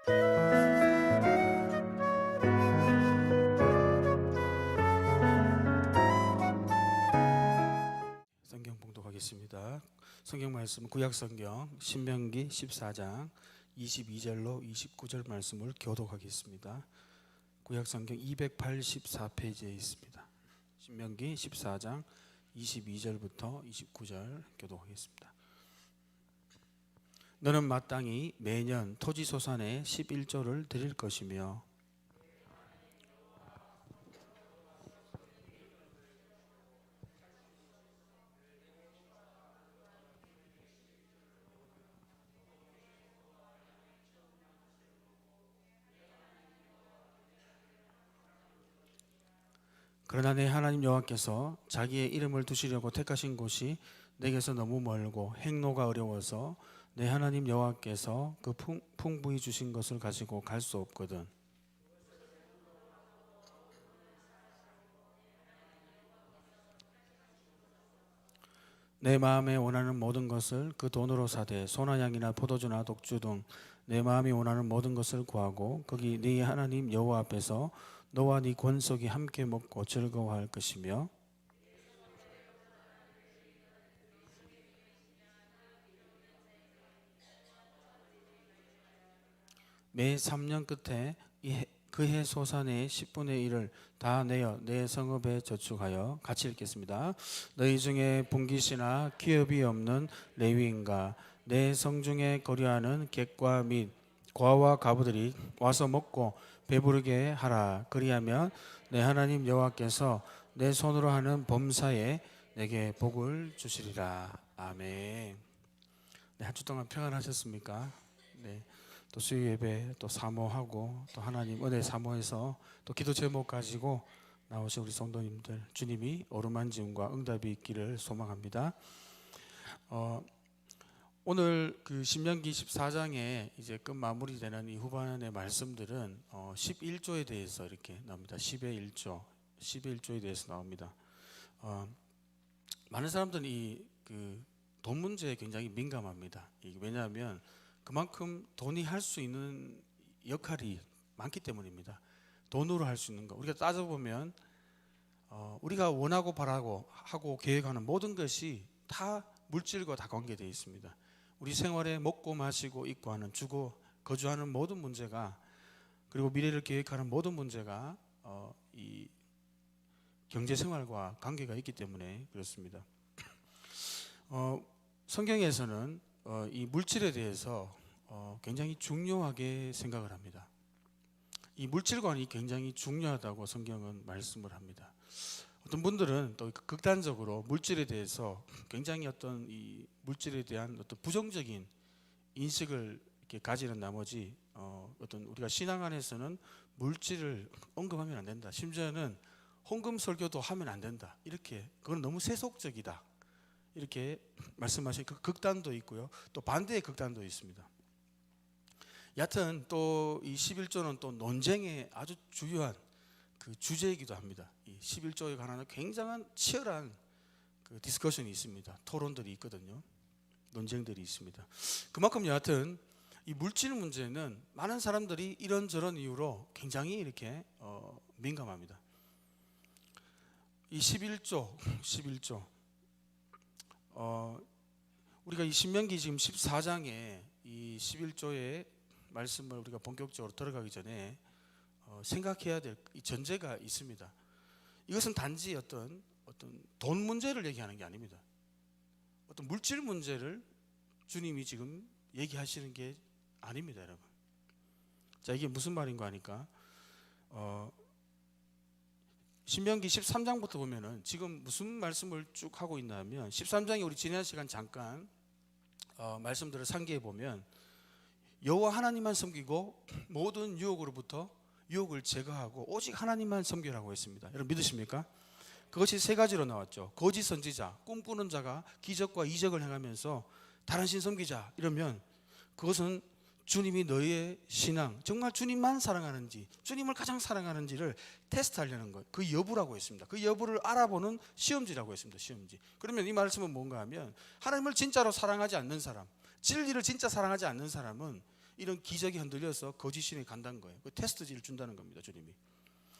성경 봉독하겠습니다. 성경 말씀 구약성경 신명기 14장 22절로 29절 말씀을 교독하겠습니다. 구약성경 284페이지에 있습니다. 신명기 14장 22절부터 29절 교독하겠습니다. 너는 마땅히 매년 토지소산의 11조를 드릴 것이며 그러나 내 하나님 여호와께서 자기의 이름을 두시려고 택하신 곳이 내게서 너무 멀고 행로가 어려워서 내 하나님 여호와께서 그 풍부히 주신 것을 가지고 갈 수 없거든. 내 마음에 원하는 모든 것을 그 돈으로 사되 소나 양이나 포도주나 독주 등 내 마음이 원하는 모든 것을 구하고 거기 네 하나님 여호와 앞에서 너와 네 권속이 함께 먹고 즐거워할 것이며 매 3년 끝에 그 해 소산의 10분의 1을 다 내어 내 성읍에 저축하여 같이 읽겠습니다. 너희 중에 분깃이나 기업이 없는 레위인과 내 성중에 거류하는 객과 및 과와 가부들이 와서 먹고 배부르게 하라. 그리하면 내 하나님 여호와께서 내 손으로 하는 범사에 내게 복을 주시리라. 아멘. 네, 한 주 동안 평안하셨습니까? 네. 또 수요 예배 또 사모하고 또 하나님 은혜 사모해서 또 기도 제목 가지고 나오신 우리 성도님들 주님이 어루만짐과 응답이 있기를 소망합니다. 오늘 그 신명기 14장에 이제 끝 마무리되는 이 후반의 말씀들은 11조에 대해서 이렇게 나옵니다. 10의 1조, 10의 1조에 대해서 나옵니다. 많은 사람들이 그 돈 문제에 굉장히 민감합니다. 왜냐하면 그만큼 돈이 할 수 있는 역할이 많기 때문입니다. 돈으로 할 수 있는 거 우리가 따져보면 우리가 원하고 바라고 하고 계획하는 모든 것이 다 물질과 다 관계되어 있습니다. 우리 생활에 먹고 마시고 입고 하는 주거 거주하는 모든 문제가 그리고 미래를 계획하는 모든 문제가 이 경제생활과 관계가 있기 때문에 그렇습니다. 성경에서는 이 물질에 대해서 굉장히 중요하게 생각을 합니다. 이 물질관이 굉장히 중요하다고 성경은 말씀을 합니다. 어떤 분들은 또 극단적으로 물질에 대해서 굉장히 어떤 이 물질에 대한 어떤 부정적인 인식을 이렇게 가지는 나머지 어떤 우리가 신앙 안에서는 물질을 언급하면 안 된다. 심지어는 헌금 설교도 하면 안 된다. 이렇게 그건 너무 세속적이다. 이렇게 말씀하신 그 극단도 있고요. 또 반대의 극단도 있습니다. 여하튼 또 이 11조는 또 논쟁의 아주 주요한 그 주제이기도 합니다. 이 11조에 관한 굉장한 치열한 그 디스커션이 있습니다. 토론들이 있거든요. 논쟁들이 있습니다. 그만큼 여하튼 이 물질 문제는 많은 사람들이 이런저런 이유로 굉장히 이렇게 민감합니다. 이 11조 우리가 이 신명기 지금 14장에 이 11조의 말씀을 우리가 본격적으로 들어가기 전에 생각해야 될 이 전제가 있습니다. 이것은 단지 어떤 돈 문제를 얘기하는 게 아닙니다. 어떤 물질 문제를 주님이 지금 얘기하시는 게 아닙니다, 여러분. 자, 이게 무슨 말인가 하니까 신명기 13장부터 보면은 지금 무슨 말씀을 쭉 하고 있나 하면 13장에 우리 지난 시간 잠깐 말씀들을 상기해 보면 여호와 하나님만 섬기고 모든 유혹으로부터 유혹을 제거하고 오직 하나님만 섬기라고 했습니다. 여러분 믿으십니까? 그것이 세 가지로 나왔죠. 거짓 선지자, 꿈꾸는 자가 기적과 이적을 행하면서 다른 신 섬기자 이러면 그것은 주님이 너희의 신앙 정말 주님만 사랑하는지 주님을 가장 사랑하는지를 테스트하려는 것, 그 여부라고 했습니다. 그 여부를 알아보는 시험지라고 했습니다. 시험지. 그러면 이 말씀은 뭔가 하면 하나님을 진짜로 사랑하지 않는 사람, 진리를 진짜 사랑하지 않는 사람은 이런 기적이 흔들려서 거짓 신에 간다는 거예요. 그 테스트지를 준다는 겁니다, 주님이.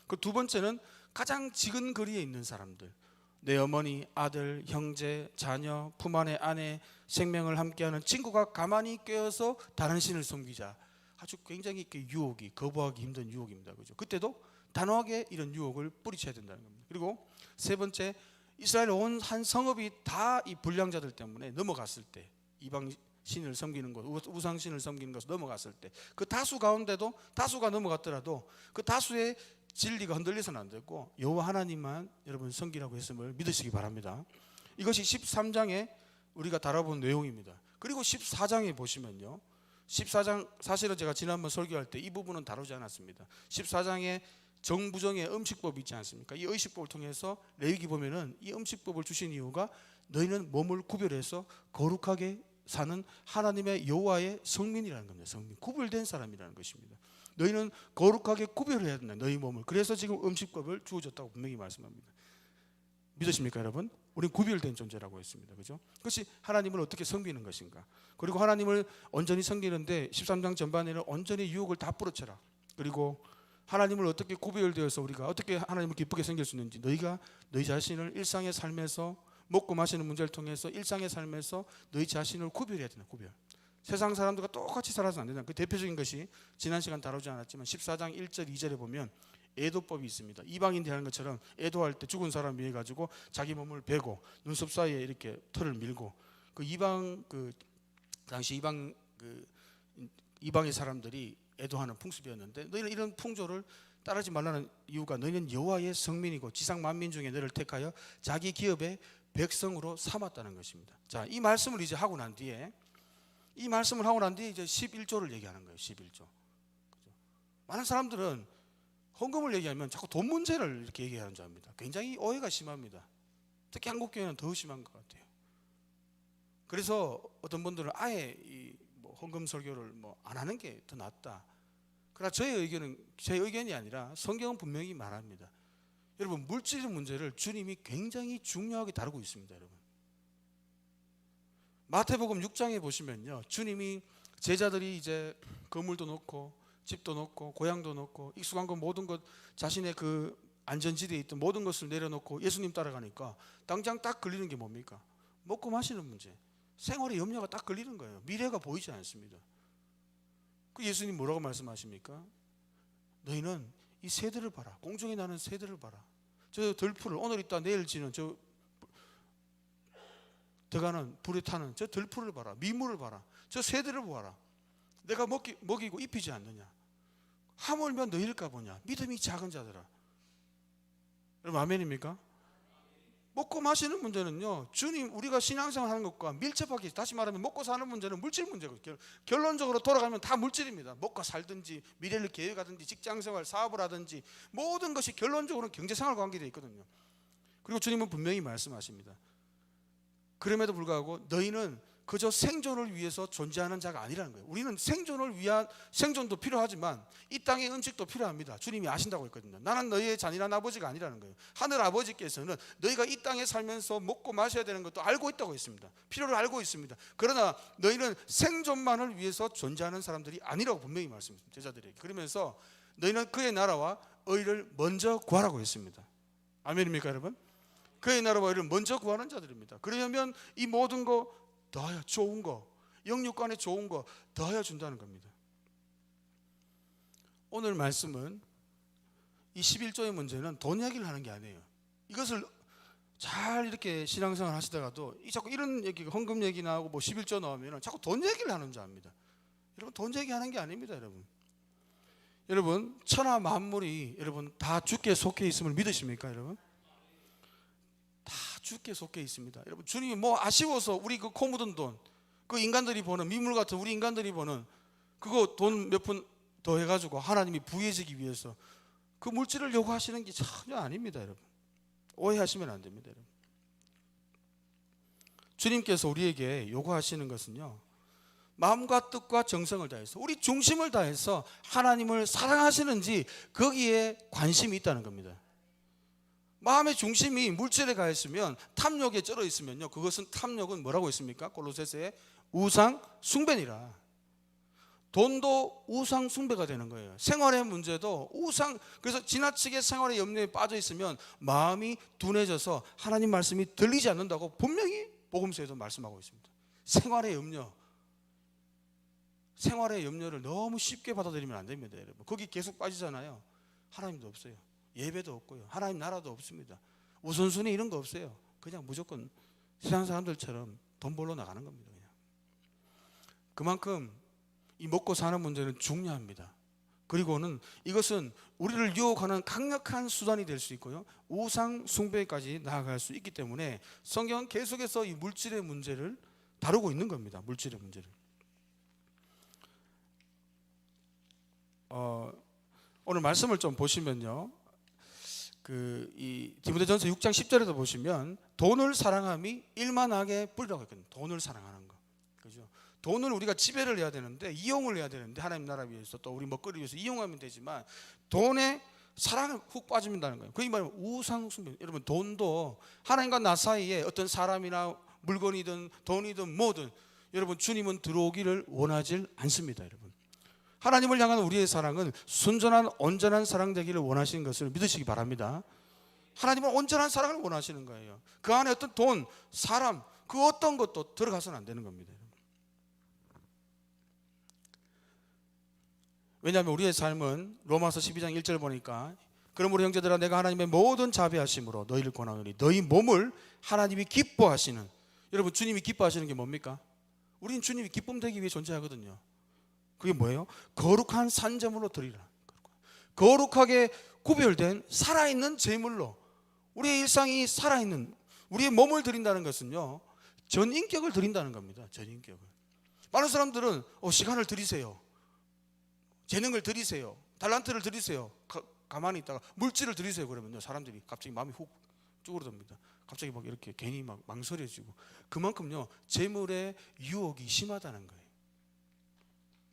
그 두 번째는 가장 지근 거리에 있는 사람들, 내 어머니, 아들, 형제, 자녀, 품 안의 아내, 생명을 함께하는 친구가 가만히 꿰어서 다른 신을 섬기자. 아주 굉장히 유혹이, 거부하기 힘든 유혹입니다. 그죠? 그때도 단호하게 이런 유혹을 뿌리쳐야 된다는 겁니다. 그리고 세 번째, 이스라엘 온 한 성읍이 다 이 불량자들 때문에 넘어갔을 때, 이방 신을 섬기는 것, 우상 신을 섬기는 것을 넘어갔을 때, 그 다수 가운데도 다수가 넘어갔더라도 그 다수의 진리가 흔들려서는 안 되고 여호와 하나님만 여러분 섬기라고 했음을 믿으시기 바랍니다. 이것이 13장에 우리가 다뤄본 내용입니다. 그리고 14장에 보시면요, 14장 사실은 제가 지난번 설교할 때 이 부분은 다루지 않았습니다. 14장에 정부정의 음식법이 있지 않습니까? 이 의식법을 통해서 레위기 보면은 이 음식법을 주신 이유가 너희는 몸을 구별해서 거룩하게 사는 하나님의 여호와의 성민이라는 겁니다. 성민, 구별된 사람이라는 것입니다. 너희는 거룩하게 구별해야 된다, 너희 몸을. 그래서 지금 음식법을 주어졌다고 분명히 말씀합니다. 믿으십니까, 여러분? 우리는 구별된 존재라고 했습니다. 그죠? 그것이 하나님을 어떻게 섬기는 것인가. 그리고 하나님을 온전히 섬기는데 13장 전반에는 온전히 유혹을 다 뿌려쳐라. 그리고 하나님을 어떻게 구별되어서 우리가 어떻게 하나님을 기쁘게 섬길 수 있는지, 너희가 너희 자신을 일상의 삶에서 먹고 마시는 문제를 통해서 일상의 삶에서 너희 자신을 구별해야 된다. 구별. 세상 사람들과 똑같이 살아서는 안 된다. 그 대표적인 것이 지난 시간 다루지 않았지만 14장 1절 2절에 보면 애도법이 있습니다. 이방인들이 하는 것처럼 애도할 때 죽은 사람 위해 가지고 자기 몸을 베고 눈썹 사이에 이렇게 털을 밀고, 그 이방 당시 이방의 사람들이 애도하는 풍습이었는데, 너희는 이런 풍조를 따르지 말라는 이유가 너희는 여호와의 성민이고 지상 만민 중에 너를 택하여 자기 기업의 백성으로 삼았다는 것입니다. 자, 이 말씀을 이제 하고 난 뒤에 이제 11조를 얘기하는 거예요. 11조. 많은 사람들은 헌금을 얘기하면 자꾸 돈 문제를 이렇게 얘기하는 줄 압니다. 굉장히 오해가 심합니다. 특히 한국 교회는 더 심한 것 같아요. 그래서 어떤 분들은 아예 헌금 설교를 안 하는 게 더 낫다. 그러나 저의 의견은 제 의견이 아니라 성경은 분명히 말합니다. 여러분, 물질의 문제를 주님이 굉장히 중요하게 다루고 있습니다. 여러분, 마태복음 6장에 보시면요, 주님이 제자들이 이제 건물도 놓고 집도 놓고 고향도 놓고 익숙한 것 모든 것, 자신의 그 안전지대에 있던 모든 것을 내려놓고 예수님 따라가니까 당장 딱 걸리는 게 뭡니까? 먹고 마시는 문제, 생활의 염려가 딱 걸리는 거예요. 미래가 보이지 않습니다. 그 예수님 뭐라고 말씀하십니까? 너희는 이 새들을 봐라. 공중에 나는 새들을 봐라. 저 들풀을, 오늘 있다 내일 지는 저 들어가는 불에 타는 저 들풀을 봐라. 미물을 봐라. 저 새들을 보아라. 내가 먹이고 입히지 않느냐. 하물며 너희일까 보냐. 믿음이 작은 자들아. 여러분, 아멘입니까? 먹고 마시는 문제는요, 주님, 우리가 신앙생활 하는 것과 밀접하게, 다시 말하면 먹고 사는 문제는 물질 문제고, 결론적으로 돌아가면 다 물질입니다. 먹고 살든지 미래를 계획하든지 직장생활, 사업을 하든지 모든 것이 결론적으로는 경제생활과 관계되어 있거든요. 그리고 주님은 분명히 말씀하십니다. 그럼에도 불구하고 너희는 그저 생존을 위해서 존재하는 자가 아니라는 거예요. 우리는 생존을 위한, 생존도 필요하지만 이 땅의 음식도 필요합니다. 주님이 아신다고 했거든요. 나는 너희의 잔인한 아버지가 아니라는 거예요. 하늘 아버지께서는 너희가 이 땅에 살면서 먹고 마셔야 되는 것도 알고 있다고 했습니다. 필요를 알고 있습니다. 그러나 너희는 생존만을 위해서 존재하는 사람들이 아니라고 분명히 말씀했습니다. 제자들에게. 그러면서 너희는 그의 나라와 의를 먼저 구하라고 했습니다. 아멘입니까, 여러분? 그의 나라와 의를 먼저 구하는 자들입니다. 그러면 이 모든 거 더하여, 좋은 거, 영육간에 좋은 거 더하여 준다는 겁니다. 오늘 말씀은 이 11조의 문제는 돈 얘기를 하는 게 아니에요. 이것을 잘 이렇게 신앙생활 하시다가도 자꾸 이런 얘기, 헌금 얘기 나오고 11조 나오면 자꾸 돈 얘기를 하는 줄 압니다. 여러분, 돈 얘기하는 게 아닙니다. 여러분, 천하 만물이 여러분 다 주께 속해 있음을 믿으십니까, 여러분? 다 주께 속해 있습니다. 여러분, 주님이 아쉬워서 우리 그 코 묻은 돈, 그 인간들이 버는 미물 같은 우리 인간들이 버는 그거 돈 몇 푼 더 해가지고 하나님이 부해지기 위해서 그 물질을 요구하시는 게 전혀 아닙니다. 여러분, 오해하시면 안 됩니다. 여러분, 주님께서 우리에게 요구하시는 것은요, 마음과 뜻과 정성을 다해서 우리 중심을 다해서 하나님을 사랑하시는지 거기에 관심이 있다는 겁니다. 마음의 중심이 물질에 가 있으면, 탐욕에 쩔어 있으면요, 그것은 탐욕은 뭐라고 했습니까? 골로새서에 우상 숭배니라. 돈도 우상 숭배가 되는 거예요. 생활의 문제도 그래서 지나치게 생활의 염려에 빠져 있으면 마음이 둔해져서 하나님 말씀이 들리지 않는다고 분명히 복음서에도 말씀하고 있습니다. 생활의 염려를 너무 쉽게 받아들이면 안 됩니다, 여러분. 거기 계속 빠지잖아요. 하나님도 없어요. 예배도 없고요. 하나님 나라도 없습니다. 우선순위 이런 거 없어요. 그냥 무조건 세상 사람들처럼 돈 벌러 나가는 겁니다. 그냥. 그만큼 이 먹고 사는 문제는 중요합니다. 그리고는 이것은 우리를 유혹하는 강력한 수단이 될 수 있고요. 우상 숭배까지 나아갈 수 있기 때문에 성경은 계속해서 이 물질의 문제를 다루고 있는 겁니다. 물질의 문제를. 오늘 말씀을 좀 보시면요. 이 디모데전서 6장 10절에도 보시면 돈을 사랑함이 일만하게 뿌리라고 했거든요. 돈을 사랑하는 거. 그죠? 돈을 우리가 지배를 해야 되는데, 이용을 해야 되는데, 하나님 나라 위해서 또 우리 먹거리 위해서 이용하면 되지만 돈에 사랑을 훅 빠진다는 거예요. 그게 말하면 우상숭배. 여러분, 돈도 하나님과 나 사이에 어떤 사람이나 물건이든 돈이든 뭐든 여러분, 주님은 들어오기를 원하질 않습니다. 여러분, 하나님을 향한 우리의 사랑은 순전한 온전한 사랑 되기를 원하시는 것을 믿으시기 바랍니다. 하나님은 온전한 사랑을 원하시는 거예요. 그 안에 어떤 돈, 사람, 그 어떤 것도 들어가서는 안 되는 겁니다. 왜냐하면 우리의 삶은 로마서 12장 1절 보니까 그러므로 형제들아 내가 하나님의 모든 자비하심으로 너희를 권하노니 너희 몸을 하나님이 기뻐하시는, 여러분 주님이 기뻐하시는 게 뭡니까? 우리는 주님이 기쁨 되기 위해 존재하거든요. 그게 뭐예요? 거룩한 산제물로 드리라. 거룩하게 구별된 살아있는 제물로 우리의 일상이 살아있는 우리의 몸을 드린다는 것은요, 전인격을 드린다는 겁니다. 전인격을. 많은 사람들은 시간을 드리세요, 재능을 드리세요, 달란트를 드리세요, 가만히 있다가 물질을 드리세요 그러면요, 사람들이 갑자기 마음이 훅 쭈그러듭니다. 갑자기 막 이렇게 괜히 막 망설여지고. 그만큼요 재물의 유혹이 심하다는 거예요.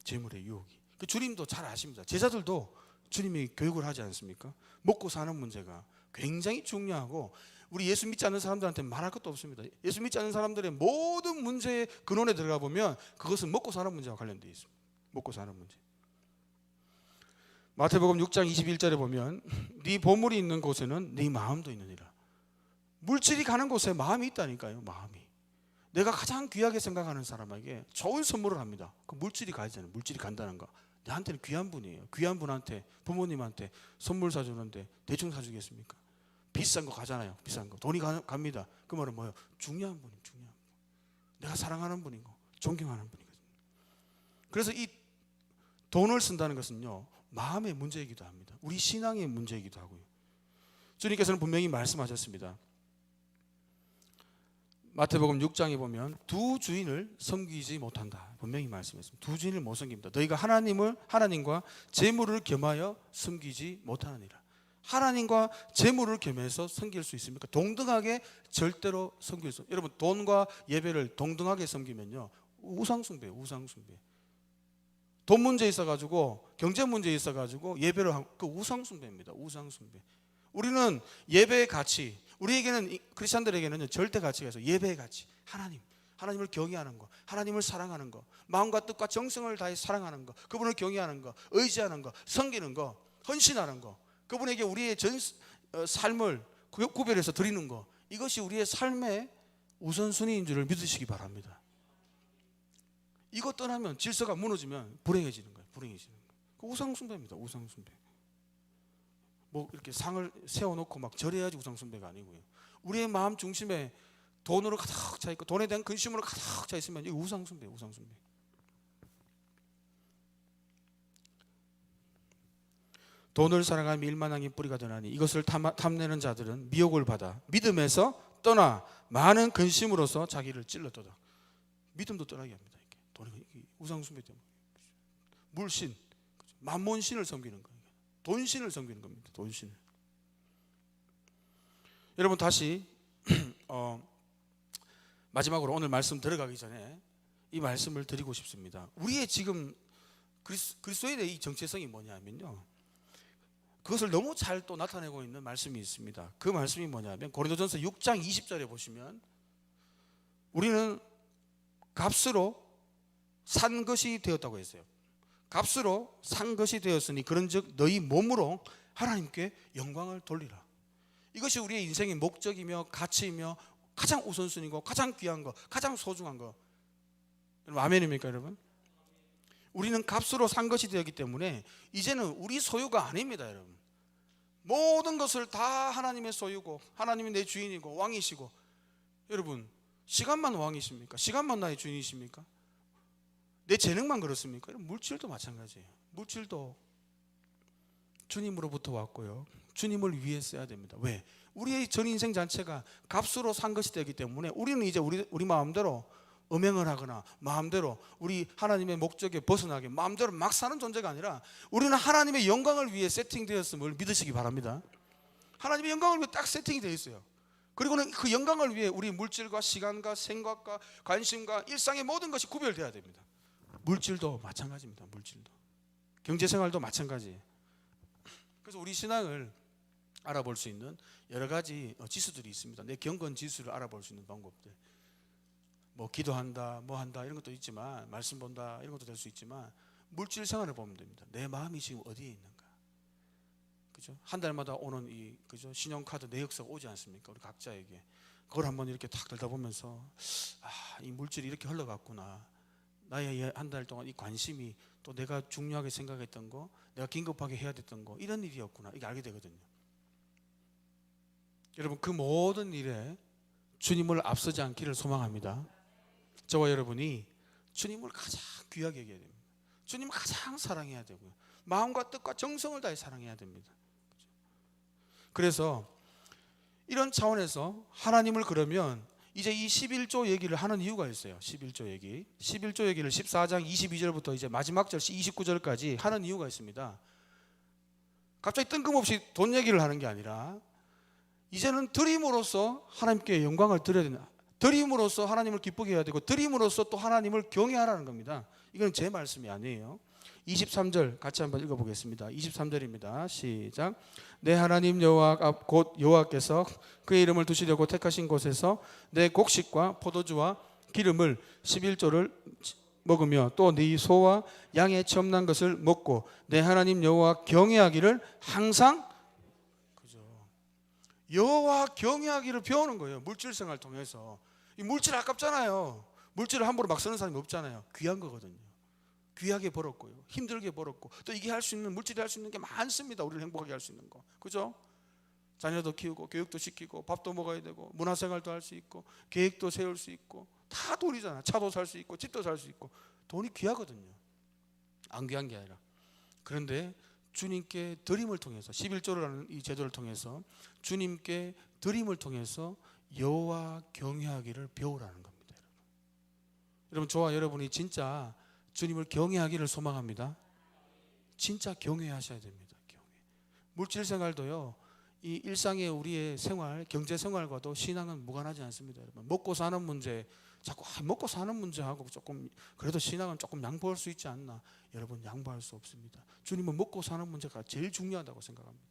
재물의 유혹이. 주님도 잘 아십니다. 제자들도 주님이 교육을 하지 않습니까? 먹고 사는 문제가 굉장히 중요하고 우리 예수 믿지 않는 사람들한테 말할 것도 없습니다. 예수 믿지 않는 사람들의 모든 문제의 근원에 들어가 보면 그것은 먹고 사는 문제와 관련되어 있습니다. 먹고 사는 문제. 마태복음 6장 21절에 보면 네 보물이 있는 곳에는 네 마음도 있느니라. 물질이 가는 곳에 마음이 있다니까요. 마음이. 내가 가장 귀하게 생각하는 사람에게 좋은 선물을 합니다. 그 물질이 가잖아요. 물질이 간다는 거. 나한테는 귀한 분이에요. 귀한 분한테, 부모님한테 선물 사주는데 대충 사주겠습니까? 비싼 거 가잖아요. 비싼 거. 돈이 갑니다. 그 말은 뭐예요? 중요한 분이에요. 중요한 분. 내가 사랑하는 분이고 존경하는 분이거든요. 그래서 이 돈을 쓴다는 것은요, 마음의 문제이기도 합니다. 우리 신앙의 문제이기도 하고요. 주님께서는 분명히 말씀하셨습니다. 마태복음 6장에 보면 두 주인을 섬기지 못한다. 분명히 말씀했습니다. 두 주인을 못 섬깁니다. 너희가 하나님과 재물을 겸하여 섬기지 못하느니라. 하나님과 재물을 겸해서 섬길 수 있습니까? 동등하게 절대로 섬길 수. 여러분, 돈과 예배를 동등하게 섬기면요, 우상숭배예요. 우상숭배. 돈 문제 있어가지고, 경제 문제 있어가지고 예배를 하고, 그 우상숭배입니다. 우상숭배. 우리는 예배의 가치, 우리에게는, 크리스찬들에게는 절대 가치가 있어요. 예배의 가치. 하나님을 경외하는 거, 하나님을 사랑하는 거, 마음과 뜻과 정성을 다해 사랑하는 거, 그분을 경외하는 거, 의지하는 거, 섬기는 거, 헌신하는 거, 그분에게 우리의 삶을 구별해서 드리는 거, 이것이 우리의 삶의 우선순위인 줄을 믿으시기 바랍니다. 이것 떠나면, 질서가 무너지면 불행해지는 거예요. 불행해지는 거예요. 그 우상숭배입니다. 우상숭배. 뭐 이렇게 상을 세워놓고 막 절해야지 우상숭배가 아니고요. 우리의 마음 중심에 돈으로 가득 차 있고 돈에 대한 근심으로 가득 차 있으면 이게 우상숭배예요. 우상숭배. 돈을 사랑하며 일만하기 뿌리가 되나니 이것을 탐내는 자들은 미혹을 받아 믿음에서 떠나 많은 근심으로서 자기를 찔렀도다. 믿음도 떠나게 합니다. 이게 돈이 우상숭배 때문에. 물신, 만몬신을 섬기는 거예요. 돈신을 섬기는 겁니다. 돈신을. 여러분, 다시 마지막으로 오늘 말씀 들어가기 전에 이 말씀을 드리고 싶습니다. 우리의 지금 그리스도인의 이 정체성이 뭐냐면요, 그것을 너무 잘 또 나타내고 있는 말씀이 있습니다. 그 말씀이 뭐냐면 고린도전서 6장 20절에 보시면 우리는 값으로 산 것이 되었다고 했어요. 값으로 산 것이 되었으니 그런즉 너희 몸으로 하나님께 영광을 돌리라. 이것이 우리의 인생의 목적이며 가치이며 가장 우선순위고 가장 귀한 거, 가장 소중한 거. 여러분 아멘입니까 여러분? 우리는 값으로 산 것이 되었기 때문에 이제는 우리 소유가 아닙니다 여러분. 모든 것을 다 하나님의 소유고 하나님이 내 주인이고 왕이시고. 여러분 시간만 왕이십니까? 시간만 나의 주인이십니까? 내 재능만 그렇습니까? 물질도 마찬가지예요. 물질도 주님으로부터 왔고요, 주님을 위해 써야 됩니다. 왜? 우리의 전 인생 자체가 값으로 산 것이 되기 때문에 우리는 이제 우리 마음대로 음행을 하거나 마음대로 우리 하나님의 목적에 벗어나게 마음대로 막 사는 존재가 아니라 우리는 하나님의 영광을 위해 세팅되었음을 믿으시기 바랍니다. 하나님의 영광을 위해 딱 세팅이 되어 있어요. 그리고는 그 영광을 위해 우리 물질과 시간과 생각과 관심과 일상의 모든 것이 구별되어야 됩니다. 물질도 마찬가지입니다. 물질도 경제생활도 마찬가지예요. 그래서 우리 신앙을 알아볼 수 있는 여러 가지 지수들이 있습니다. 내 경건 지수를 알아볼 수 있는 방법들, 뭐 기도한다, 뭐 한다 이런 것도 있지만, 말씀 본다 이런 것도 될 수 있지만, 물질 생활을 보면 됩니다. 내 마음이 지금 어디에 있는가, 그죠? 한 달마다 오는 이 그죠 신용카드 내역서가 오지 않습니까? 우리 각자에게 그걸 한번 이렇게 탁 들여다보면서 이 물질이 이렇게 흘러갔구나. 나의 한 달 동안 이 관심이 또 내가 중요하게 생각했던 거, 내가 긴급하게 해야 됐던 거, 이런 일이었구나. 이게 알게 되거든요. 여러분 그 모든 일에 주님을 앞서지 않기를 소망합니다. 저와 여러분이 주님을 가장 귀하게 여겨야 됩니다. 주님을 가장 사랑해야 되고요, 마음과 뜻과 정성을 다해 사랑해야 됩니다. 그래서 이런 차원에서 하나님을 그러면 이제 이 11조 얘기를 하는 이유가 있어요. 11조 얘기를 14장 22절부터 이제 마지막 절 29절까지 하는 이유가 있습니다. 갑자기 뜬금없이 돈 얘기를 하는 게 아니라 이제는 드림으로써 하나님께 영광을 드려야 된다. 드림으로써 하나님을 기쁘게 해야 되고, 드림으로써 또 하나님을 경외하라는 겁니다. 이건 제 말씀이 아니에요. 23절 같이 한번 읽어보겠습니다. 23절입니다. 시작. 내 하나님 여호와 곧 여호와께서 그의 이름을 두시려고 택하신 곳에서 내 곡식과 포도주와 기름을 11조를 먹으며 또 네 소와 양의 첨난 것을 먹고 내 하나님 여호와 경외하기를 항상, 그죠? 여호와 경외하기를 배우는 거예요. 물질 생활 통해서. 이 물질 아깝잖아요. 물질을 함부로 막 쓰는 사람이 없잖아요. 귀한 거거든요. 귀하게 벌었고요, 힘들게 벌었고, 또 이게 할 수 있는, 물질이 할 수 있는 게 많습니다. 우리를 행복하게 할 수 있는 거, 그죠? 자녀도 키우고 교육도 시키고 밥도 먹어야 되고 문화생활도 할 수 있고 계획도 세울 수 있고 다 돈이잖아. 차도 살 수 있고 집도 살 수 있고 돈이 귀하거든요. 안 귀한 게 아니라. 그런데 주님께 드림을 통해서 11조라는 이 제도를 통해서 주님께 드림을 통해서 여호와 경외하기를 배우라는 겁니다. 여러분 저와 여러분이 진짜 주님을 경외하기를 소망합니다. 진짜 경외하셔야 됩니다. 경외. 물질 생활도요, 이 일상의 우리의 생활, 경제 생활과도 신앙은 무관하지 않습니다. 여러분 먹고 사는 문제, 자꾸 먹고 사는 문제하고 조금 그래도 신앙은 조금 양보할 수 있지 않나? 여러분 양보할 수 없습니다. 주님은 먹고 사는 문제가 제일 중요하다고 생각합니다.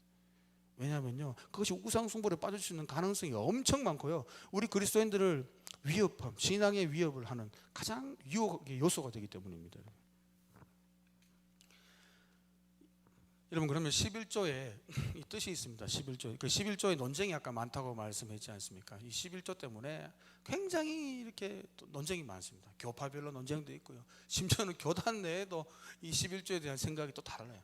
왜냐하면요, 그것이 우상숭배에 빠질 수 있는 가능성이 엄청 많고요, 우리 그리스도인들을 위협함, 신앙의 위협을 하는 가장 유혹의 요소가 되기 때문입니다. 여러분 그러면 11조에 이 뜻이 있습니다. 11조. 그 11조에 논쟁이 아까 많다고 말씀했지 않습니까? 이 11조 때문에 굉장히 이렇게 논쟁이 많습니다. 교파별로 논쟁도 있고요, 심지어는 교단 내에도 이 11조에 대한 생각이 또 달라요.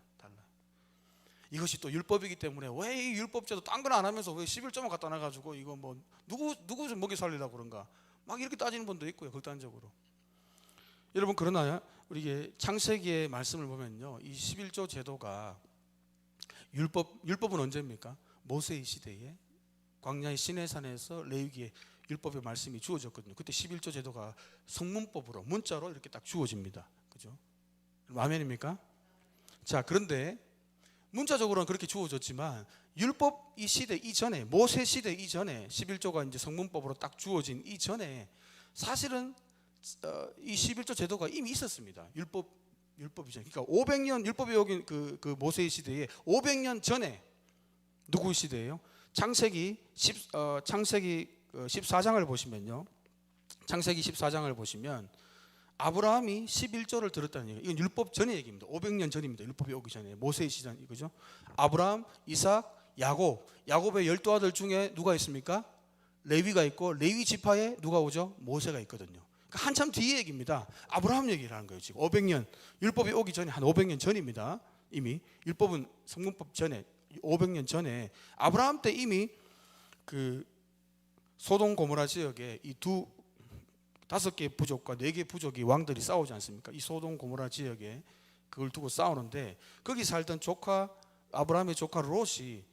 이것이 또 율법이기 때문에 왜 이 율법제도 딴 건 안 하면서 왜 11조만 갖다 놔가지고 이거 뭐 누구 좀 먹여 살리려고 그런가, 막 이렇게 따지는 분도 있고요, 극단적으로. 여러분 그러나 우리 창세기의 말씀을 보면요, 이 11조 제도가 율법은 언제입니까? 모세의 시대에 광야의 시내산에서 레위기에 율법의 말씀이 주어졌거든요. 그때 11조 제도가 성문법으로 문자로 이렇게 딱 주어집니다. 그죠? 아멘입니까? 자, 그런데 문자적으로는 그렇게 주어졌지만 율법 이 시대 이전에, 모세 시대 이전에 11조가 이제 성문법으로 딱 주어진 이전에 사실은 이 11조 제도가 이미 있었습니다. 율법이죠. 그러니까 500년 율법이 여기 그 모세의 시대에 500년 전에 누구 시대예요? 창세기 14장을 보시면요. 창세기 14장을 보시면 아브라함이 11조를 들었다는 얘기예요. 이건 율법 전의 얘기입니다. 500년 전입니다. 율법이 오기 전에 모세의 시절 이거죠. 아브라함, 이삭, 야곱. 야곱의 12아들 중에 누가 있습니까? 레위가 있고 레위 지파에 누가 오죠? 모세가 있거든요. 그러니까 한참 뒤의 얘기입니다. 아브라함 얘기를 하는 거예요. 지금 500년 율법이 오기 전에 한 500년 전입니다. 이미 율법은 성문법 전에 500년 전에 아브라함 때 이미 그 소돔 고모라 지역에 이 5개 부족과 4개 부족이 왕들이 싸우지 않습니까? 이 소돔 고모라 지역에 그걸 두고 싸우는데 거기 살던 조카 아브라함의 조카 롯이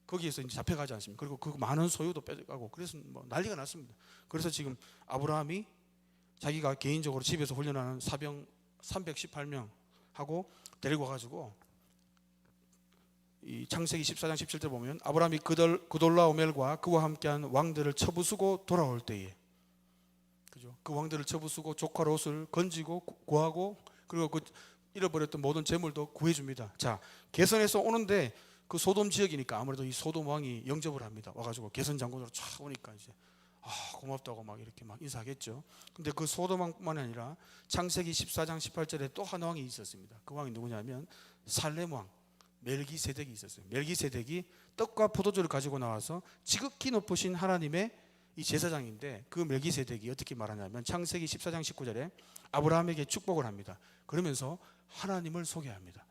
거기에서 이제 잡혀가지 않습니까? 그리고 그 많은 소유도 뺏어가고 그래서 뭐 난리가 났습니다. 그래서 지금 아브라함이 자기가 개인적으로 집에서 훈련하는 사병 318명 하고 데리고 와가지고 이 창세기 14장 17절 보면 아브라함이 그돌라오멜과 그와 함께한 왕들을 쳐부수고 돌아올 때에 그죠? 그 왕들을 쳐부수고 조카 롯을 건지고 구하고 그리고 그 잃어버렸던 모든 재물도 구해줍니다. 자, 개선에서 오는데 그 소돔 지역이니까 아무래도 이 소돔 왕이 영접을 합니다. 와가지고 개선 장군으로 쫙 오니까 이제 고맙다고 막 이렇게 막 인사하겠죠. 근데 그 소돔 왕뿐만 아니라 창세기 14장 18절에 또 한 왕이 있었습니다. 그 왕이 누구냐면 살렘 왕 멜기세덱이 있었어요. 멜기세덱이 떡과 포도주를 가지고 나와서 지극히 높으신 하나님의 이 제사장인데 그 멜기세덱이 어떻게 말하냐면 창세기 14장 19절에 아브라함에게 축복을 합니다. 그러면서 하나님을 소개합니다.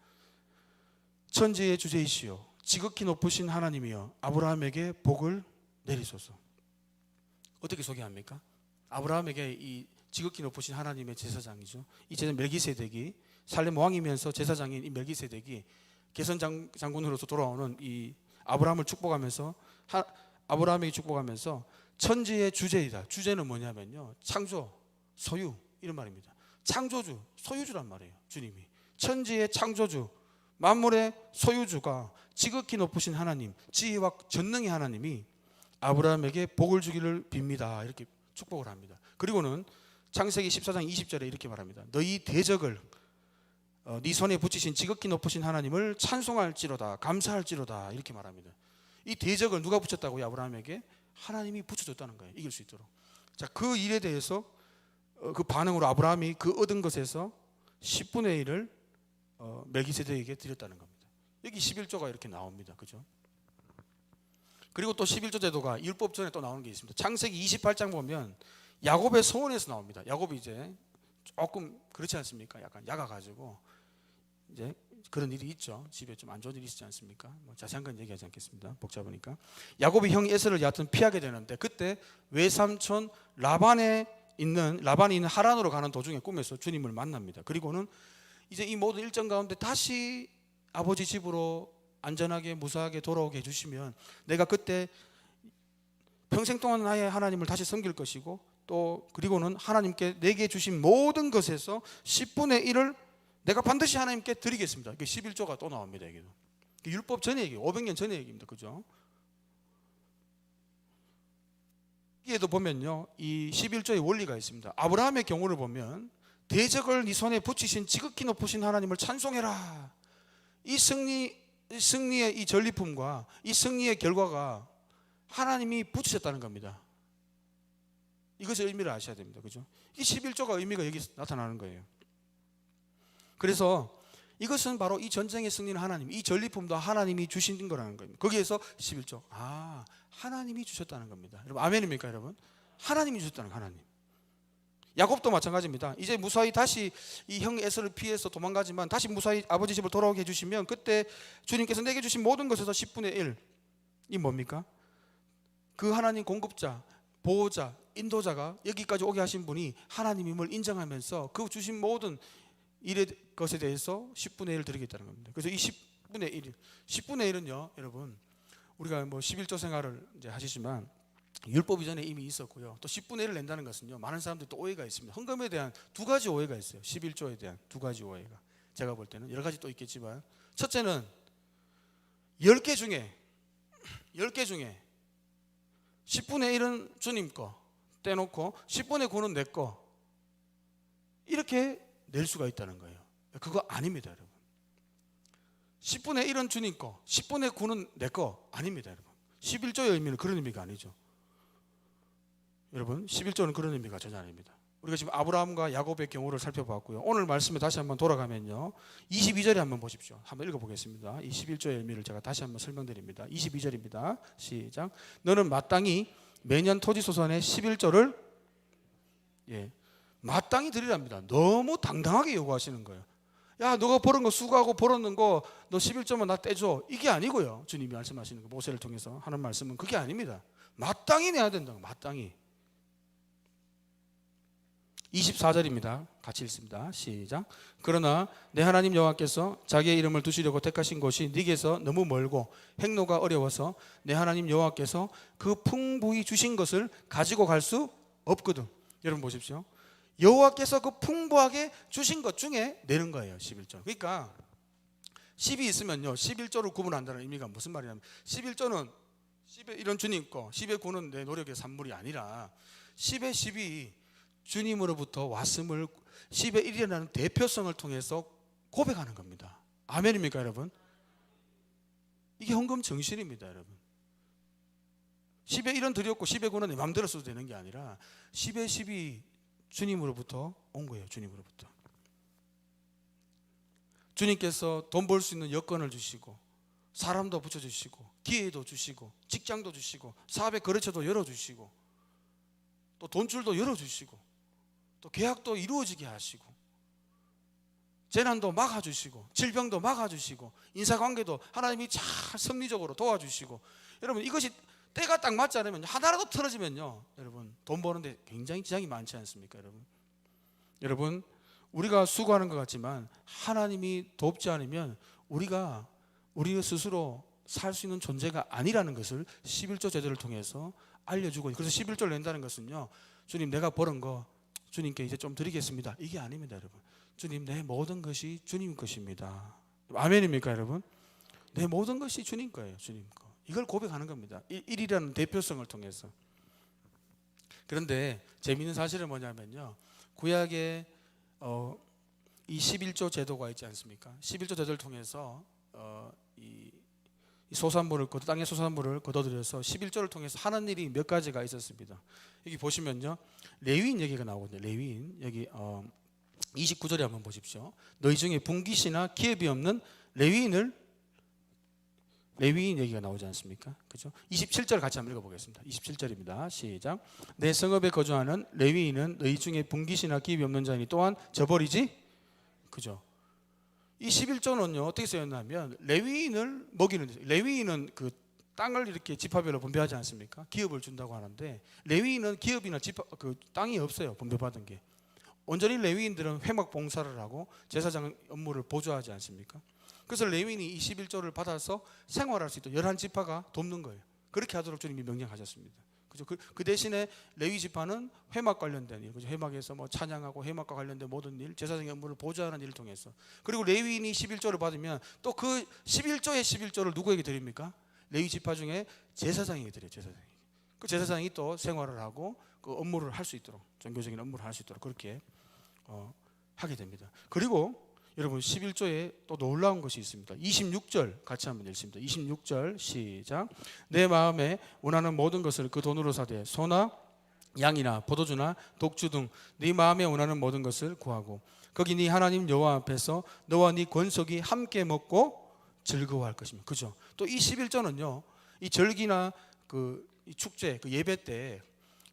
천지의 주제이시여 지극히 높으신 하나님이여 아브라함에게 복을 내리소서. 어떻게 소개합니까? 아브라함에게 이 지극히 높으신 하나님의 제사장이죠. 이 제사장 멜기세덱이 살렘 왕이면서 제사장인 이 멜기세덱이 개선 장군으로서 돌아오는 이 아브라함을 축복하면서 아브라함에게 축복하면서 천지의 주제이다. 주제는 뭐냐면요, 창조, 소유 이런 말입니다. 창조주, 소유주란 말이에요. 주님이 천지의 창조주, 만물의 소유주가 지극히 높으신 하나님, 지혜와 전능의 하나님이 아브라함에게 복을 주기를 빕니다. 이렇게 축복을 합니다. 그리고는 창세기 14장 20절에 이렇게 말합니다. 너희 대적을 네 손에 붙이신 지극히 높으신 하나님을 찬송할지로다 감사할지로다 이렇게 말합니다. 이 대적을 누가 붙였다고요? 아브라함에게 하나님이 붙여줬다는 거예요. 이길 수 있도록. 자, 그 일에 대해서 그 반응으로 아브라함이 그 얻은 것에서 10분의 1을 멜기세덱에게 드렸다는 겁니다. 여기 11조가 이렇게 나옵니다. 그죠? 그리고 또 11조 제도가 율법 전에 또 나오는 게 있습니다. 창세기 28장 보면 야곱의 소원에서 나옵니다. 야곱이 이제 조금 그렇지 않습니까? 약간 야가가지고 이제 그런 일이 있죠. 집에 좀 안 좋은 일이 있지 않습니까? 뭐 자세한 건 얘기하지 않겠습니다. 복잡하니까. 야곱이 형 에서를 여하튼 피하게 되는데 그때 외삼촌 라반이 있는 하란으로 가는 도중에 꿈에서 주님을 만납니다. 그리고는 이제 이 모든 일정 가운데 다시 아버지 집으로 안전하게 무사하게 돌아오게 해주시면 내가 그때 평생 동안 나의 하나님을 다시 섬길 것이고 또 그리고는 하나님께 내게 주신 모든 것에서 10분의 1을 내가 반드시 하나님께 드리겠습니다. 11조가 또 나옵니다. 여기도. 율법 전의 얘기예요. 500년 전의 얘기입니다. 그죠? 여기에도 보면요, 이 11조의 원리가 있습니다. 아브라함의 경우를 보면 대적을 네 손에 붙이신 지극히 높으신 하나님을 찬송해라. 이 승리의 이 전리품과 이 승리의 결과가 하나님이 붙이셨다는 겁니다. 이것의 의미를 아셔야 됩니다. 그죠? 이 11조가 의미가 여기 나타나는 거예요. 그래서 이것은 바로 이 전쟁의 승리는 하나님, 이 전리품도 하나님이 주신 거라는 겁니다. 거기에서 11조, 하나님이 주셨다는 겁니다. 여러분 아멘입니까 여러분? 하나님이 주셨다는 거예요. 하나님. 야곱도 마찬가지입니다. 이제 무사히 다시 이 형 에서를 피해서 도망가지만 다시 무사히 아버지 집을 돌아오게 해주시면 그때 주님께서 내게 주신 모든 것에서 10분의 1이 뭡니까? 그 하나님 공급자, 보호자, 인도자가 여기까지 오게 하신 분이 하나님임을 인정하면서 그 주신 모든 일의 것에 대해서 10분의 1을 드리겠다는 겁니다. 그래서 이 10분의 1은요, 여러분 우리가 뭐 11조 생활을 이제 하시지만 율법 이전에 이미 있었고요. 또 10분의 1을 낸다는 것은요, 많은 사람들이 또 오해가 있습니다. 헌금에 대한 두 가지 오해가 있어요. 11조에 대한 두 가지 오해가. 제가 볼 때는 여러 가지 또 있겠지만 첫째는 10개 중에 10분의 1은 주님 거 떼놓고 10분의 9는 내 거 이렇게 낼 수가 있다는 거예요. 그거 아닙니다, 여러분. 10분의 1은 주님 거, 10분의 9는 내 거 아닙니다, 여러분. 11조의 의미는 그런 의미가 아니죠. 여러분, 11조는 그런 의미가 전혀 아닙니다. 우리가 지금 아브라함과 야곱의 경우를 살펴봤고요. 오늘 말씀에 다시 한번 돌아가면요. 22절에 한번 보십시오. 한번 읽어보겠습니다. 21조의 의미를 제가 다시 한번 설명드립니다. 22절입니다. 시작. 너는 마땅히 매년 토지소산의 11조를 마땅히 드리랍니다. 너무 당당하게 요구하시는 거예요. 야, 너가 벌은 거 수고하고 벌었는 거 너 11조만 나 떼줘. 이게 아니고요. 주님이 말씀하시는 거 모세를 통해서 하는 말씀은 그게 아닙니다. 마땅히 내야 된다고. 마땅히. 24절입니다. 같이 읽습니다. 시작. 그러나 내 하나님 여호와께서 자기의 이름을 두시려고 택하신 곳이 네게서 너무 멀고 행로가 어려워서 내 하나님 여호와께서 그 풍부히 주신 것을 가지고 갈 수 없거든. 여러분 보십시오. 여호와께서 그 풍부하게 주신 것 중에 내는 거예요. 11조. 그러니까 10이 있으면요 11조를 구분한다는 의미가 무슨 말이냐면 11조는 10의 1은 주님 거, 10의 9는 내 노력의 산물이 아니라 10의 10이 주님으로부터 왔음을 10의 1이라는 대표성을 통해서 고백하는 겁니다. 아멘입니까 여러분? 이게 헌금 정신입니다 여러분. 10의 1은 드렸고 10의 9는 내 마음대로 써도 되는 게 아니라 10의 10이 주님으로부터 온 거예요. 주님으로부터. 주님께서 돈 벌 수 있는 여건을 주시고 사람도 붙여주시고 기회도 주시고 직장도 주시고 사업의 거래처도 열어주시고 또 돈줄도 열어주시고 또 계약도 이루어지게 하시고 재난도 막아주시고 질병도 막아주시고 인사관계도 하나님이 잘 섭리적으로 도와주시고 여러분 이것이 때가 딱 맞지 않으면 하나라도 틀어지면요 여러분 돈 버는데 굉장히 지장이 많지 않습니까 여러분? 여러분 우리가 수고하는 것 같지만 하나님이 돕지 않으면 우리가 우리 스스로 살 수 있는 존재가 아니라는 것을 11조 제도를 통해서 알려주고 그래서 11조를 낸다는 것은요 주님 내가 벌은 거 주님께 이제 좀 드리겠습니다 이게 아닙니다 여러분. 주님 내 모든 것이 주님 것입니다. 아멘입니까 여러분? 내 모든 것이 주님 거예요. 주님 거. 이걸 고백하는 겁니다. 일이라는 대표성을 통해서. 그런데 재미있는 사실은 뭐냐면요 구약에 이 11조 제도가 있지 않습니까? 11조 제도를 통해서 이 소산물을 땅의 소산물을 거둬들여서 11조를 통해서 하는 일이 몇 가지가 있었습니다. 여기 보시면요 레위인 얘기가 나오거든요. 레위인 여기 29절에 한번 보십시오. 너희 중에 분깃이나 기업이 없는 레위인 얘기가 나오지 않습니까? 그죠? 27절 같이 한번 읽어보겠습니다. 27절입니다. 시작. 내 성읍에 거주하는 레위인은 너희 중에 분깃이나 기업이 없는 자니 또한 저버리지. 그죠? 이 11조는요 어떻게 쓰였냐면 레위인을 먹이는 데서 레위인은 그 땅을 이렇게 지파별로 분배하지 않습니까? 기업을 준다고 하는데 레위인은 기업이나 그 땅이 없어요. 분배받은 게. 온전히 레위인들은 회막 봉사를 하고 제사장 업무를 보조하지 않습니까? 그래서 레위인이 이 11조를 받아서 생활할 수 있도록 11지파가 돕는 거예요. 그렇게 하도록 주님이 명령하셨습니다. 그죠? 그 대신에 레위 지파는 회막 관련된 일, 그죠? 회막에서 뭐 찬양하고 회막과 관련된 모든 일, 제사장의 업무를 보좌하는 일을 통해서. 그리고 레위인이 11조를 받으면 또 그 11조의 11조를 누구에게 드립니까? 레위 지파 중에 제사장에게 드려요. 제사장에게. 그 제사장이 또 생활을 하고 그 업무를 할 수 있도록 종교적인 업무를 할 수 있도록 그렇게 하게 됩니다. 그리고 여러분 11조에 또 놀라운 것이 있습니다. 26절 같이 한번 읽습니다. 26절 시작. 내 마음에 원하는 모든 것을 그 돈으로 사되 소나 양이나 포도주나 독주 등 네 마음에 원하는 모든 것을 구하고 거기 네 하나님 여호와 앞에서 너와 네 권속이 함께 먹고 즐거워할 것입니다. 그죠? 또 이 11조는요. 이 절기나 이 축제, 그 예배 때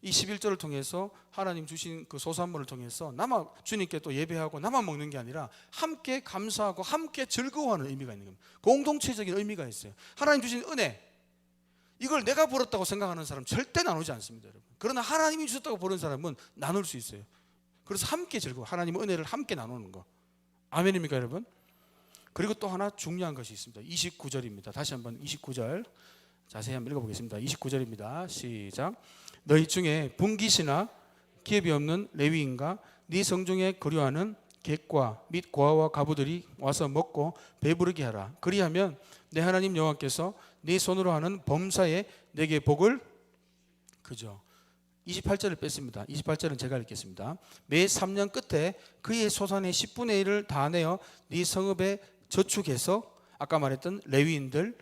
이 11조를 통해서 하나님 주신 그 소산물을 통해서 나만 주님께 또 예배하고 나만 먹는 게 아니라 함께 감사하고 함께 즐거워하는 의미가 있는 겁니다. 공동체적인 의미가 있어요. 하나님 주신 은혜 이걸 내가 벌었다고 생각하는 사람 절대 나누지 않습니다, 여러분. 그러나 하나님이 주셨다고 보는 사람은 나눌 수 있어요. 그래서 함께 즐거워 하나님의 은혜를 함께 나누는 거. 아멘입니까 여러분? 그리고 또 하나 중요한 것이 있습니다. 29절입니다. 다시 한번 29절 자세히 한번 읽어보겠습니다. 29절입니다. 시작. 너희 중에 분깃이나 기업이 없는 레위인과 네 성중에 거류하는 객과 및 고아와 가부들이 와서 먹고 배부르게 하라. 그리하면 내 하나님 여호와께서 네 손으로 하는 범사에 내게 복을 그죠. 28절을 뺐습니다. 28절은 제가 읽겠습니다. 매 3년 끝에 그의 소산의 10분의 1을 다 내어 네 성읍에 저축해서 아까 말했던 레위인들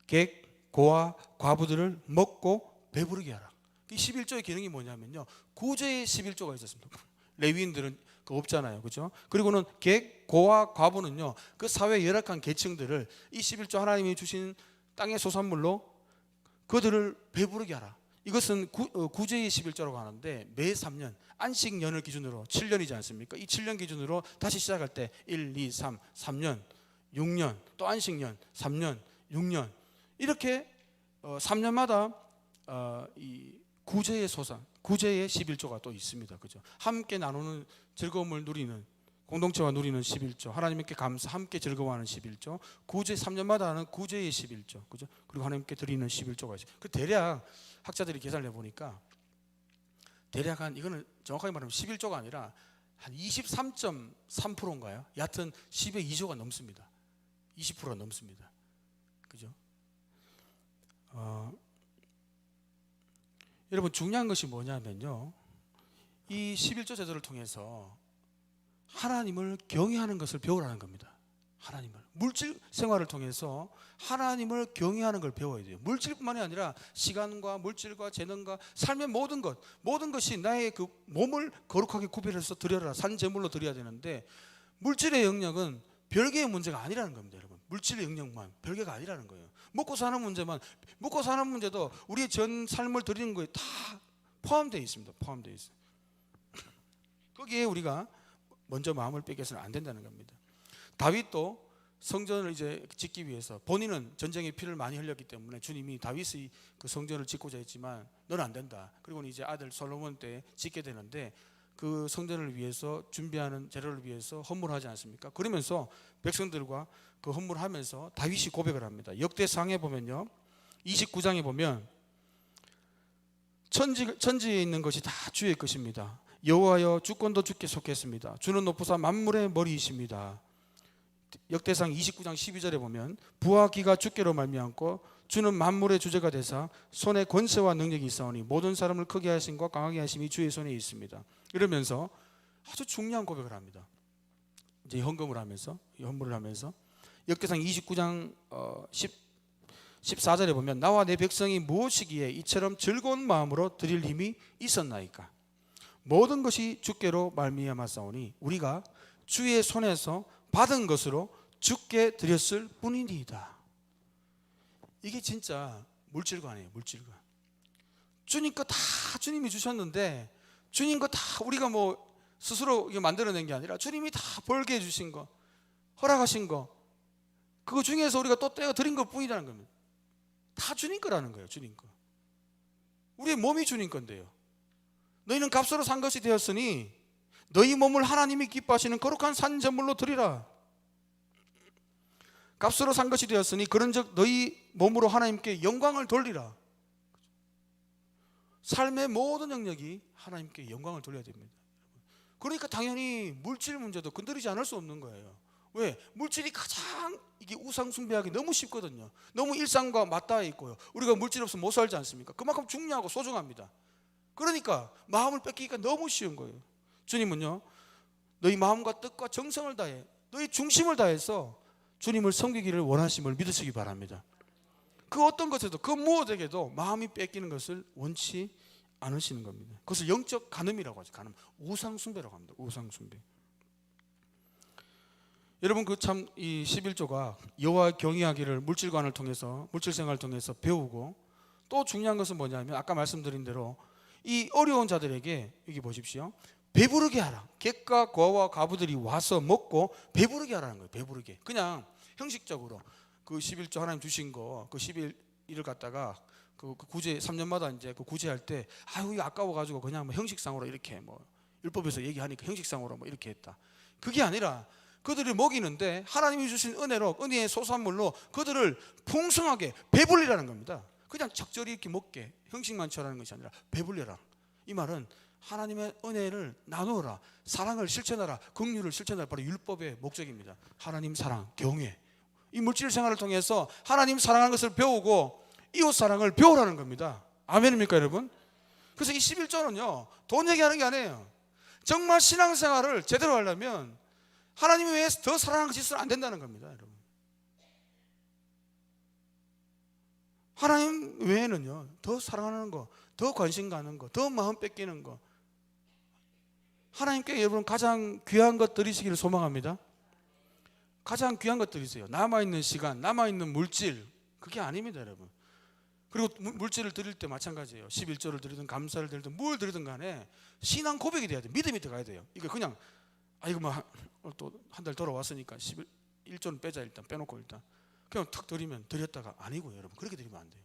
객 고아 과부들을 먹고 배부르게 하라. 이 11조의 기능이 뭐냐면요, 구제의 11조가 있었습니다. 레위인들은 없잖아요, 그렇죠? 그리고는 객, 고와 과부는요, 그 사회 열악한 계층들을 이 11조 하나님이 주신 땅의 소산물로 그들을 배부르게 하라. 이것은 구제의 11조라고 하는데, 매 3년 안식년을 기준으로 7년이지 않습니까? 이 7년 기준으로 다시 시작할 때 1, 2, 3, 3년, 6년, 또 안식년 3년, 6년, 이렇게 3년마다 이 구제의 소산, 구제의 11조가 또 있습니다. 그죠? 함께 나누는 즐거움을 누리는, 공동체와 누리는 11조, 하나님께 감사, 함께 즐거워하는 11조, 구제 3년마다 하는 구제의 11조, 그죠? 그리고 하나님께 드리는 11조가 있어요. 그 대략 학자들이 계산을 해보니까 대략 한, 이거는 정확하게 말하면 11조가 아니라 한 23.3%인가요? 여하튼 10의 2조가 넘습니다. 20%가 넘습니다. 그죠? 여러분, 중요한 것이 뭐냐면요, 이 11조 제도를 통해서 하나님을 경외하는 것을 배우라는 겁니다. 하나님을, 물질 생활을 통해서 하나님을 경외하는 걸 배워야 돼요. 물질뿐만이 아니라 시간과 물질과 재능과 삶의 모든 것이 나의 그 몸을 거룩하게 구별해서 드려라, 산제물로 드려야 되는데, 물질의 영역은 별개의 문제가 아니라는 겁니다. 여러분, 물질의 영역만 별개가 아니라는 거예요. 먹고 사는 문제도 우리의 전 삶을 드리는 거에 다 포함되어 있습니다. 포함되어 있어요. 거기에 우리가 먼저 마음을 빼겨서는 안 된다는 겁니다. 다윗도 성전을 이제 짓기 위해서, 본인은 전쟁의 피를 많이 흘렸기 때문에 주님이 다윗의 그 성전을 짓고자 했지만 너는 안 된다. 그리고는 이제 아들 솔로몬 때 짓게 되는데, 그 성전을 위해서 준비하는 재료를 위해서 헌물하지 않습니까? 그러면서 백성들과 그 헌물하면서 다윗이 고백을 합니다. 역대상에 보면요, 29장에 보면 천지에 있는 것이 다 주의 것입니다. 여호와여, 주권도 주께 속했습니다. 주는 높으사 만물의 머리이십니다. 역대상 29장 12절에 보면 부와 기가 주께로 말미암고 주는 만물의 주제가 되사 손에 권세와 능력이 있사오니 모든 사람을 크게 하심과 강하게 하심이 주의 손에 있습니다. 이러면서 아주 중요한 고백을 합니다. 이제 헌금을 하면서, 헌물을 하면서 역대상 29장 14절에 보면 나와 내 백성이 무엇이기에 이처럼 즐거운 마음으로 드릴 힘이 있었나이까. 모든 것이 주께로 말미암았사오니 우리가 주의 손에서 받은 것으로 주께 드렸을 뿐이니이다. 이게 진짜 물질관이에요. 물질관. 주님 거 다 주님이 주셨는데, 주님 거 다 우리가 뭐 스스로 만들어낸 게 아니라 주님이 다 벌게 해주신 거, 허락하신 거, 그거 중에서 우리가 또 떼어 드린 것 뿐이라는 겁니다. 다 주님 거라는 거예요. 주님 거. 우리의 몸이 주님 건데요, 너희는 값으로 산 것이 되었으니 너희 몸을 하나님이 기뻐하시는 거룩한 산제물로 드리라. 값으로 산 것이 되었으니 그런즉 너희 몸으로 하나님께 영광을 돌리라. 삶의 모든 영역이 하나님께 영광을 돌려야 됩니다. 그러니까 당연히 물질 문제도 건드리지 않을 수 없는 거예요. 왜? 물질이 가장 이게 우상 숭배하기 너무 쉽거든요. 너무 일상과 맞닿아 있고요. 우리가 물질 없으면 못 살지 않습니까? 그만큼 중요하고 소중합니다. 그러니까 마음을 뺏기기가 너무 쉬운 거예요. 주님은요, 너희 마음과 뜻과 정성을 다해, 너희 중심을 다해서 주님을 섬기기를 원하심을 믿으시기 바랍니다. 그 어떤 것에도, 그 무엇에게도 마음이 뺏기는 것을 원치 않으시는 겁니다. 그것을 영적 간음이라고 하죠. 간음, 우상숭배라고 합니다. 우상숭배. 여러분, 그 참 이 11조가 여호와 경외하기를 물질관을 통해서, 물질생활을 통해서 배우고, 또 중요한 것은 뭐냐면 아까 말씀드린 대로 이 어려운 자들에게, 여기 보십시오, 배부르게 하라. 객과 고아와 과부들이 와서 먹고 배부르게 하라는 거예요. 배부르게. 그냥 형식적으로 그 11조 하나님 주신 거, 그 11일을 갖다가 그 구제 3년마다 이제 그 구제할 때, 아유 이거 아까워 가지고 그냥 뭐 형식상으로 이렇게 뭐 율법에서 얘기하니까 형식상으로 뭐 이렇게 했다. 그게 아니라 그들을 먹이는데 하나님이 주신 은혜로, 은혜의 소산물로 그들을 풍성하게 배불리라는 겁니다. 그냥 적절히 이렇게 먹게, 형식만 취하라는 것이 아니라 배불려라. 이 말은 하나님의 은혜를 나누어라, 사랑을 실천하라, 긍휼을 실천하라. 바로 율법의 목적입니다. 하나님 사랑, 경외. 이 물질 생활을 통해서 하나님 사랑하는 것을 배우고 이웃 사랑을 배우라는 겁니다. 아멘입니까 여러분? 그래서 이 11조는요 돈 얘기하는 게 아니에요. 정말 신앙생활을 제대로 하려면 하나님 외에 더 사랑하는 것이 있어서는 안 된다는 겁니다. 여러분, 하나님 외에는요 더 사랑하는 거, 더 관심 가는 거, 더 마음 뺏기는 거. 하나님께 여러분 가장 귀한 것 드리시기를 소망합니다. 가장 귀한 것 드리세요. 남아있는 시간, 남아있는 물질, 그게 아닙니다 여러분. 그리고 물질을 드릴 때 마찬가지예요. 11조를 드리든 감사를 드리든 뭘 드리든 간에 신앙 고백이 돼야 돼요. 믿음이 들어가야 돼요. 이거 그냥 이거 뭐 또 한 달 돌아왔으니까 11조는 빼자, 일단 빼놓고 일단 그냥 탁 드리면 드렸다가 아니고요 여러분. 그렇게 드리면 안 돼요.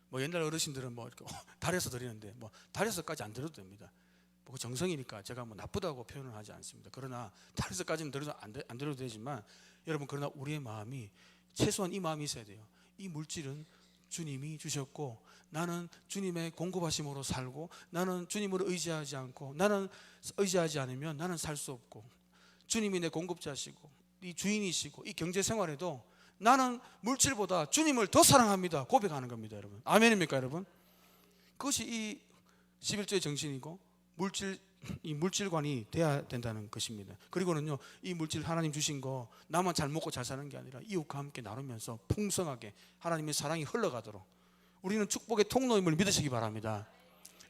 뭐 옛날 어르신들은 뭐 이렇게 달에서 드리는데 뭐 달에서까지 안 드려도 됩니다. 뭐 정성이니까 제가 뭐 나쁘다고 표현을 하지 않습니다. 그러나 달에서까지는 드려도 안 드려도 되지만 여러분, 그러나 우리의 마음이 최소한 이 마음이 있어야 돼요. 이 물질은 주님이 주셨고 나는 주님의 공급하심으로 살고, 나는 주님을 의지하지 않고, 나는 의지하지 않으면 나는 살 수 없고, 주님이 내 공급자시고 이 주인이시고 이 경제 생활에도 나는 물질보다 주님을 더 사랑합니다 고백하는 겁니다 여러분. 아멘입니까 여러분? 그것이 이 11조의 정신이고 이 물질관이 돼야 된다는 것입니다. 그리고는요, 이 물질 하나님 주신 거 나만 잘 먹고 잘 사는 게 아니라 이웃과 함께 나누면서 풍성하게 하나님의 사랑이 흘러가도록 우리는 축복의 통로임을 믿으시기 바랍니다.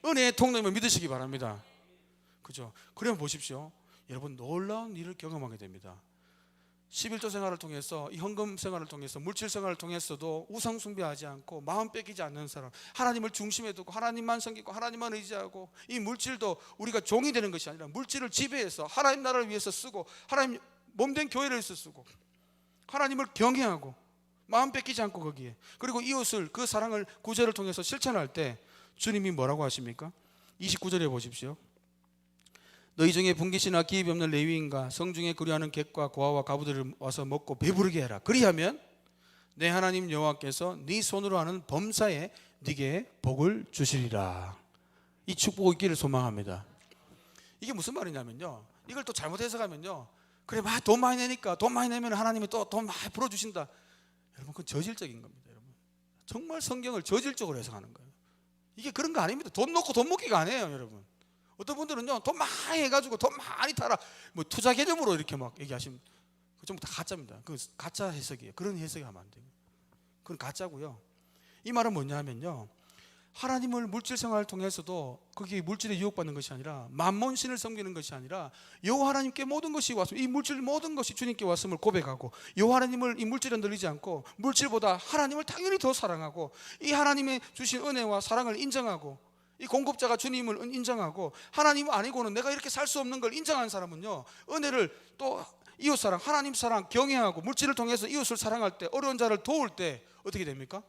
은혜의 통로임을 믿으시기 바랍니다. 그죠? 그러면 보십시오 여러분, 놀라운 일을 경험하게 됩니다. 11조 생활을 통해서, 이 헌금 생활을 통해서, 물질 생활을 통해서도 우상 숭배하지 않고 마음 뺏기지 않는 사람, 하나님을 중심에 두고 하나님만 섬기고 하나님만 의지하고, 이 물질도 우리가 종이 되는 것이 아니라 물질을 지배해서 하나님 나라를 위해서 쓰고, 하나님 몸된 교회를 위해서 쓰고, 하나님을 경외하고 마음 뺏기지 않고 거기에, 그리고 이웃을, 그 사랑을 구절을 통해서 실천할 때 주님이 뭐라고 하십니까? 29절에 보십시오. 너희 중에 분깃이나 기입이 없는 레위인과 성중에 거류하는 객과 고아와 과부들을 와서 먹고 배부르게 해라. 그리하면 내 하나님 여호와께서 네 손으로 하는 범사에 네게 복을 주시리라. 이 축복이 있기를 소망합니다. 이게 무슨 말이냐면요, 이걸 또 잘못 해석하면요, 그래 막 돈 많이 내니까, 돈 많이 내면 하나님이 또 돈 많이 풀어주신다. 여러분, 그건 저질적인 겁니다. 여러분, 정말 성경을 저질적으로 해석하는 거예요. 이게 그런 거 아닙니다. 돈 놓고 돈 먹기가 아니에요 여러분. 어떤 분들은요, 돈 많이 해가지고 돈 많이 타라, 뭐 투자 개념으로 이렇게 막 얘기하시면 그 전부 다 가짜입니다. 그 가짜 해석이에요. 그런 해석이 하면 안 돼요. 그건 가짜고요. 이 말은 뭐냐 하면요, 하나님을 물질 생활을 통해서도 거기 물질에 유혹받는 것이 아니라, 만몬신을 섬기는 것이 아니라 여호와 하나님께 모든 것이 왔습니다. 이 물질 모든 것이 주님께 왔음을 고백하고, 여호와 하나님을 이 물질에 늘리지 않고 물질보다 하나님을 당연히 더 사랑하고, 이 하나님의 주신 은혜와 사랑을 인정하고, 이 공급자가 주님을 인정하고, 하나님 아니고는 내가 이렇게 살 수 없는 걸 인정한 사람은요, 은혜를, 또 이웃사랑, 하나님 사랑, 경외하고 물질을 통해서 이웃을 사랑할 때, 어려운 자를 도울 때 어떻게 됩니까?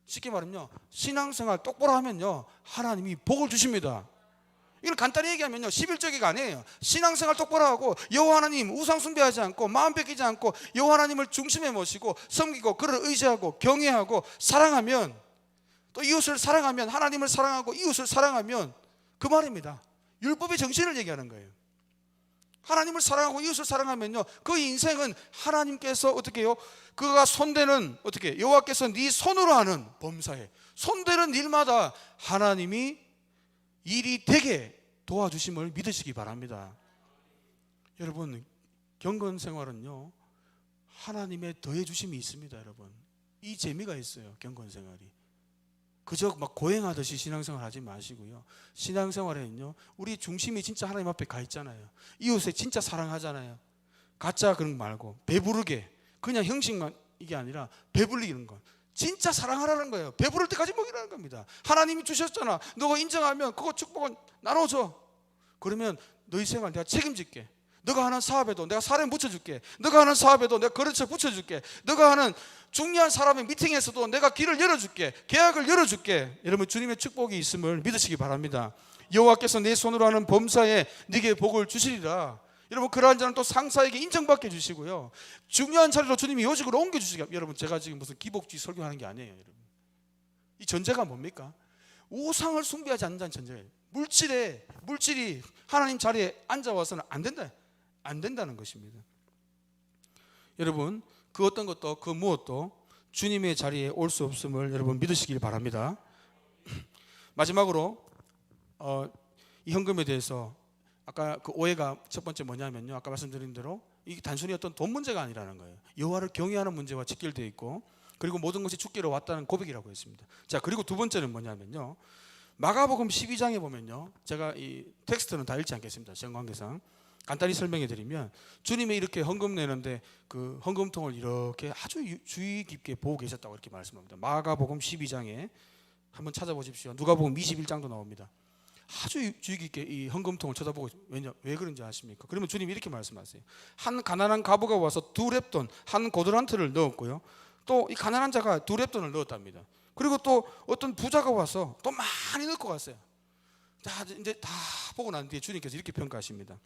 쉽게 말하면요, 신앙생활 똑바로 하면요 하나님이 복을 주십니다. 이걸 간단히 얘기하면요, 11조기가 아니에요. 신앙생활 똑바로 하고 여호와 하나님 우상 숭배하지 않고 마음 뺏기지 않고 여호와 하나님을 중심에 모시고 섬기고 그를 의지하고 경외하고 사랑하면, 또 이웃을 사랑하면, 하나님을 사랑하고 이웃을 사랑하면, 그 말입니다. 율법의 정신을 얘기하는 거예요. 하나님을 사랑하고 이웃을 사랑하면요, 그 인생은 하나님께서 어떻게 해요? 그가 손대는, 어떻게 여호와께서 네 손으로 하는 범사에, 손대는 일마다 하나님이 일이 되게 도와주심을 믿으시기 바랍니다. 여러분, 경건 생활은요 하나님의 더해 주심이 있습니다. 여러분, 이 재미가 있어요. 경건 생활이 그저 막 고행하듯이 신앙생활 하지 마시고요, 신앙생활에는요 우리 중심이 진짜 하나님 앞에 가 있잖아요. 이웃에 진짜 사랑하잖아요. 가짜 그런 거 말고 배부르게, 그냥 형식만 이게 아니라 배불리는 거, 진짜 사랑하라는 거예요. 배부를 때까지 먹이라는 겁니다. 하나님이 주셨잖아, 너가 인정하면 그거 축복은 나눠줘. 그러면 너희 생활 내가 책임질게. 너가 하는 사업에도 내가 사람 붙여줄게. 너가 하는 사업에도 내가 거래처 붙여줄게. 너가 하는 중요한 사람의 미팅에서도 내가 길을 열어줄게. 계약을 열어줄게. 여러분, 주님의 축복이 있음을 믿으시기 바랍니다. 여호와께서 내 손으로 하는 범사에 네게 복을 주시리라. 여러분, 그러한 자는 또 상사에게 인정받게 해주시고요, 중요한 자리로 주님이 요직으로 옮겨주시게. 여러분, 제가 지금 무슨 기복주의 설교하는 게 아니에요. 여러분, 이 전제가 뭡니까? 우상을 숭배하지 않는다는 전제예요. 물질이 하나님 자리에 앉아와서는 안 된다는 것입니다. 여러분, 그 어떤 것도 그 무엇도 주님의 자리에 올 수 없음을 여러분 믿으시길 바랍니다. 마지막으로 이 헌금에 대해서 아까 그 오해가 첫 번째 뭐냐면요, 아까 말씀드린 대로 이게 단순히 어떤 돈 문제가 아니라는 거예요. 여호와를 경외하는 문제와 직결되어 있고, 그리고 모든 것이 주께로 왔다는 고백이라고 했습니다. 자, 그리고 두 번째는 뭐냐면요, 마가복음 12장에 보면요, 제가 이 텍스트는 다 읽지 않겠습니다. 시간 관계상 간단히 설명해 드리면, 주님이 이렇게 헌금 내는데 그 헌금통을 이렇게 아주 주의 깊게 보고 계셨다고 이렇게 말씀합니다. 마가복음 12장에 한번 찾아보십시오. 누가복음 21장도 나옵니다. 아주 주의 깊게 이 헌금통을 쳐다보고, 왜 그런지 아십니까? 그러면 주님이 이렇게 말씀하세요. 한 가난한 과부가 와서 2렙돈, 한 고드란트를 넣었고요, 또 이 가난한 자가 2렙돈을 넣었답니다. 그리고 또 어떤 부자가 와서 또 많이 넣고 갔어요. 자, 이제 다 보고 난 뒤에 주님께서 이렇게 평가하십니다.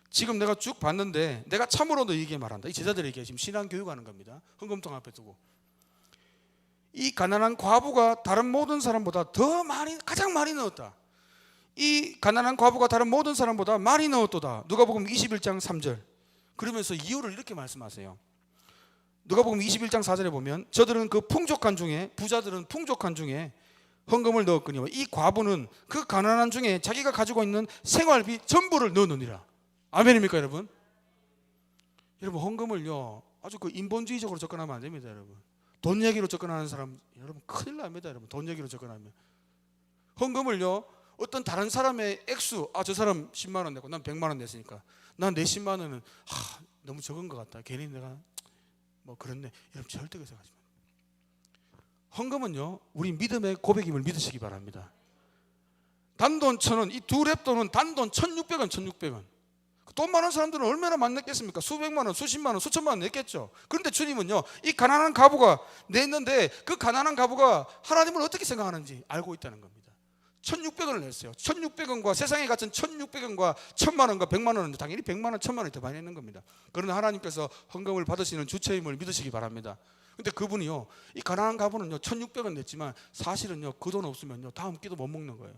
지금 내가 쭉 봤는데 내가 참으로 너에게 말한다. 이 제자들에게 지금 신앙 교육하는 겁니다. 헌금통 앞에 두고, 이 가난한 과부가 다른 모든 사람보다 더 많이, 가장 많이 넣었다. 이 가난한 과부가 다른 모든 사람보다 많이 넣었도다. 누가복음 21장 3절. 그러면서 이유를 이렇게 말씀하세요. 누가복음 21장 4절에 보면, 저들은 그 풍족한 중에, 부자들은 풍족한 중에 헌금을 넣었거니와 이 과부는 그 가난한 중에 자기가 가지고 있는 생활비 전부를 넣느니라. 아멘입니까 여러분? 여러분, 헌금을요 아주 그 인본주의적으로 접근하면 안 됩니다. 여러분, 돈 얘기로 접근하는 사람, 여러분 큰일 납니다. 여러분, 돈 얘기로 접근하면. 헌금을요 어떤 다른 사람의 액수, 저 사람 10만 원 냈고 난 100만 원 냈으니까 난 내 10만 원은 너무 적은 것 같다, 괜히 내가 뭐 그렇네, 여러분 절대 그렇게 생각하지 마세요. 헌금은요 우리 믿음의 고백임을 믿으시기 바랍니다. 단돈 1,000원, 이 2렙돈은 단돈 1,600원, 1,600원. 돈 많은 사람들은 얼마나 많이 냈겠습니까? 수백만 원, 수십만 원, 수천만 원 냈겠죠. 그런데 주님은요 이 가난한 과부가 냈는데, 그 가난한 과부가 하나님을 어떻게 생각하는지 알고 있다는 겁니다. 1,600원을 냈어요. 1,600원과 세상에 갇힌 1,600원과 1,000만 원과 100만 원은 당연히 100만 원, 1,000만 원이 더 많이 냈는 겁니다. 그러나 하나님께서 헌금을 받으시는 주체임을 믿으시기 바랍니다. 근데 그분이요 이 가난한 과부는요 1,600원 냈지만 사실은요 그 돈 없으면요 다음 끼도 못 먹는 거예요.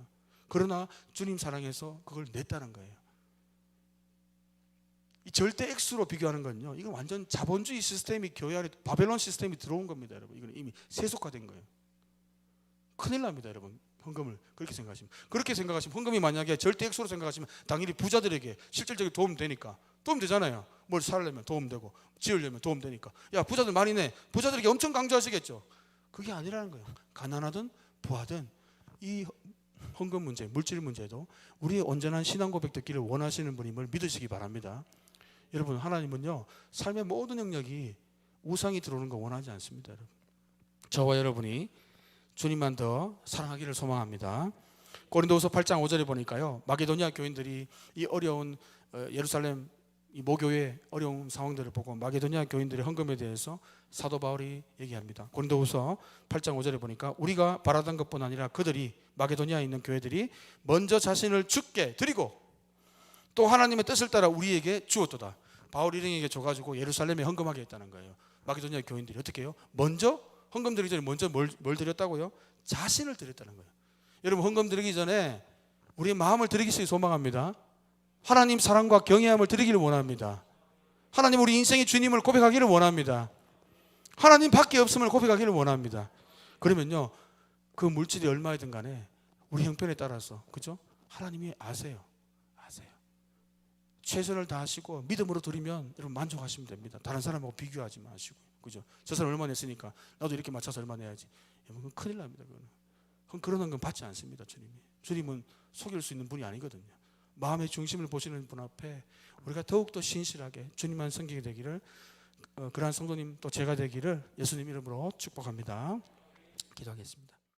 그러나 주님 사랑해서 그걸 냈다는 거예요. 이 절대 액수로 비교하는 건요, 이건 완전 자본주의 시스템이, 교회 안에 바벨론 시스템이 들어온 겁니다. 여러분, 이건 이미 세속화된 거예요. 큰일 납니다. 여러분, 헌금을 그렇게 생각하시면 헌금이 만약에 절대 액수로 생각하시면 당연히 부자들에게 실질적인 도움 되니까, 도움 되잖아요. 뭘 살려면 도움 되고, 지으려면 도움 되니까, 야 부자들 많이 내, 부자들에게 엄청 강조하시겠죠. 그게 아니라는 거예요. 가난하든 부하든 이 헌금 문제, 물질 문제도 우리의 온전한 신앙 고백 듣기를 원하시는 분임을 믿으시기 바랍니다. 여러분, 하나님은요 삶의 모든 영역이 우상이 들어오는 거 원하지 않습니다. 여러분, 저와 여러분이 주님만 더 사랑하기를 소망합니다. 고린도후서 8장 5절에 보니까요, 마게도니아 교인들이 이 어려운 예루살렘 이 모교의 어려운 상황들을 보고 마게도니아 교인들의 헌금에 대해서 사도 바울이 얘기합니다. 고린도후서 8장 5절에 보니까, 우리가 바라던 것뿐 아니라 그들이, 마게도니아에 있는 교회들이 먼저 자신을 주께 드리고 또 하나님의 뜻을 따라 우리에게 주었도다. 바울 일행에게 줘가지고 예루살렘에 헌금하게 했다는 거예요. 마게도니아 교인들이 어떻게 해요? 먼저 헌금 드리기 전에 먼저 뭘 드렸다고요? 자신을 드렸다는 거예요. 여러분, 헌금 드리기 전에 우리의 마음을 드리기를 소망합니다. 하나님 사랑과 경외함을 드리기를 원합니다. 하나님 우리 인생의 주님을 고백하기를 원합니다. 하나님 밖에 없음을 고백하기를 원합니다. 그러면요 그 물질이 얼마이든 간에 우리 형편에 따라서, 그죠? 하나님이 아세요. 최선을 다하시고 믿음으로 드리면 여러분 만족하시면 됩니다. 다른 사람하고 비교하지 마시고, 그죠? 저 사람 얼마 냈으니까 나도 이렇게 맞춰서 얼마 내야지. 여러분, 큰일 납니다. 그런 건 받지 않습니다. 주님은 속일 수 있는 분이 아니거든요. 마음의 중심을 보시는 분 앞에 우리가 더욱더 신실하게 주님만 섬기게 되기를, 그러한 성도님 또 제가 되기를 예수님 이름으로 축복합니다. 기도하겠습니다.